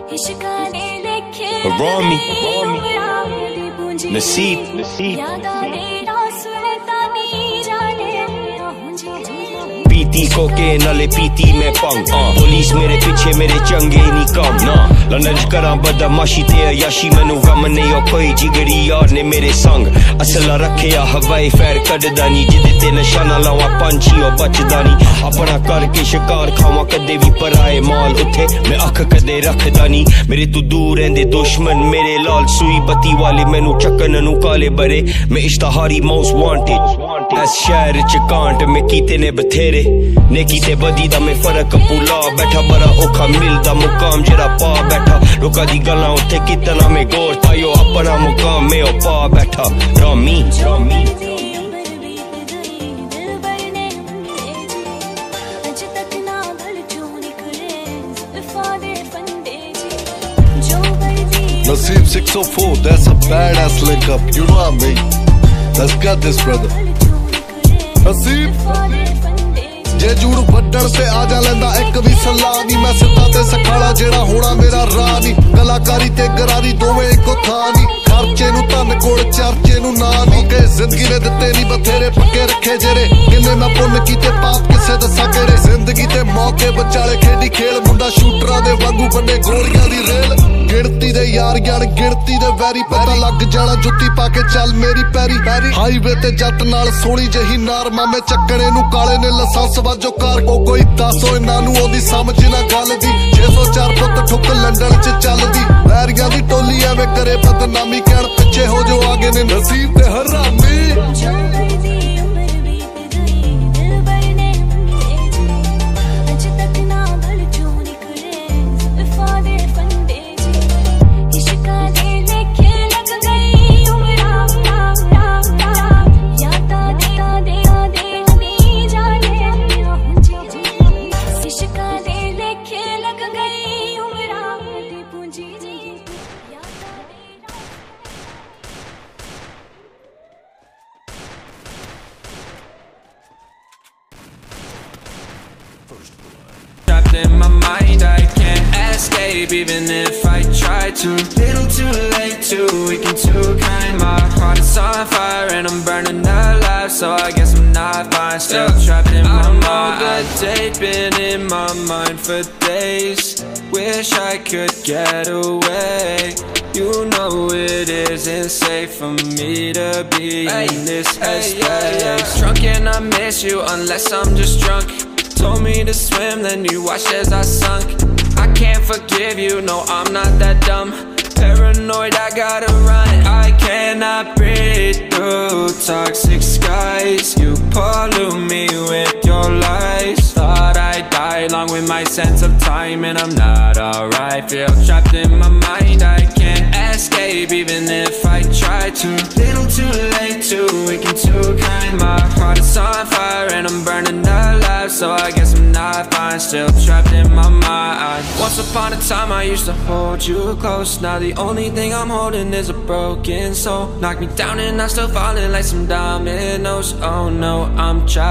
Rami, Naseeb, पीती cocaine नाले पीती मैं पंग पुलिस मेरे पीछे मेरे चंगे नहीं कम ना लनज करा बदमाशी ते अयाशी मैनू गम नहीं ओ कोई जिगरी यार ने मेरे संग असला रखे हवाई फैर कढदा नी जिदे ते निशाना लावा पंछी ओ बचदा नी अपना करके शिकार खावा कदे भी पराए माल उथे मैं अख कदे रखदा नी मेरे तू दूर रहंदे दुश्मन मेरे लाल सुई बत्ती वाले मैनू चक्कन नू काले बरे मैं इश्तहारी मोस्ट वांटेड इस शहर च कांट मैं कीते ने बथेरे ने कीते बदी दा मैं फर्क भुला बैठा बड़ा औखा मिलदा मुकाम जरा पा बैठा लोकां दी गल्लां उत्थे कितना मैं गौर पायो अपना मुकाम मैं ओ पा बैठा Rami Naseeb 604, that's a badass link up, you know what I mean? Let's get this brother. Naseeb जे जूड़ वड्डण ते आ जा लेंदा एक भी सलाह नी मैं सिद्धा ते सखाला जेड़ा होना मेरा राह नी कलाकारी ते गरारी दोवें इको था नी खर्चे नू धन कोल चर्चे नू ना नी के जिंदगी ने दित्ते नी बथेरे पक्के रखे जेरे किन्ने मैं पुन्न कीते पाप किसे दसा केड़े जिंदगी ते मौके बचाले खेडी खेल मुंडा शूटरां दे वांगू बन्ने गोलियां दी रेल गिणती दे यार यार गिणती दे वैरी पता लग जाना जुत्ती पाके चल मेरी पैरी हाईवे ते जट नाल सोहनी जही नार मामे चक्कणे नू काले ने लाइसेंस वाजो कार को कोई दसो इन्हां नू ओदी समझ ना गल दी 604 फुट ठुक लंडन च चलदी वैरियां दी टोली एवें करे बदनामी कहण पिछे हो जो आगे ने नसीब ते हरामी Trapped in my mind, I can't escape even if I try to. Little too late, too weak and too kind. My heart is on fire and I'm burning alive, so I guess I'm not fine. Still trapped in my mind. The date been in my mind for days. Wish I could get away. You know it isn't safe for me to be in this headspace. Drunk and I miss you unless I'm just drunk. Told me to swim, then you watched as I sunk. I can't forgive you, no, I'm not that dumb. Paranoid, I gotta run. I cannot breathe through toxic skies. You pollute me with your lies. Thought I'd die along with my sense of time, and I'm not alright. Feel trapped in my mind, I can't escape even if I try to. Little too late, too weak and too kind. My heart is on fire and I'm burning alive, so I guess I'm not fine. Still trapped in my mind. Once upon a time I used to hold you close. Now the only thing I'm holding is a broken soul. Knock me down and I'm still falling like some dominoes. Oh no, I'm trapped.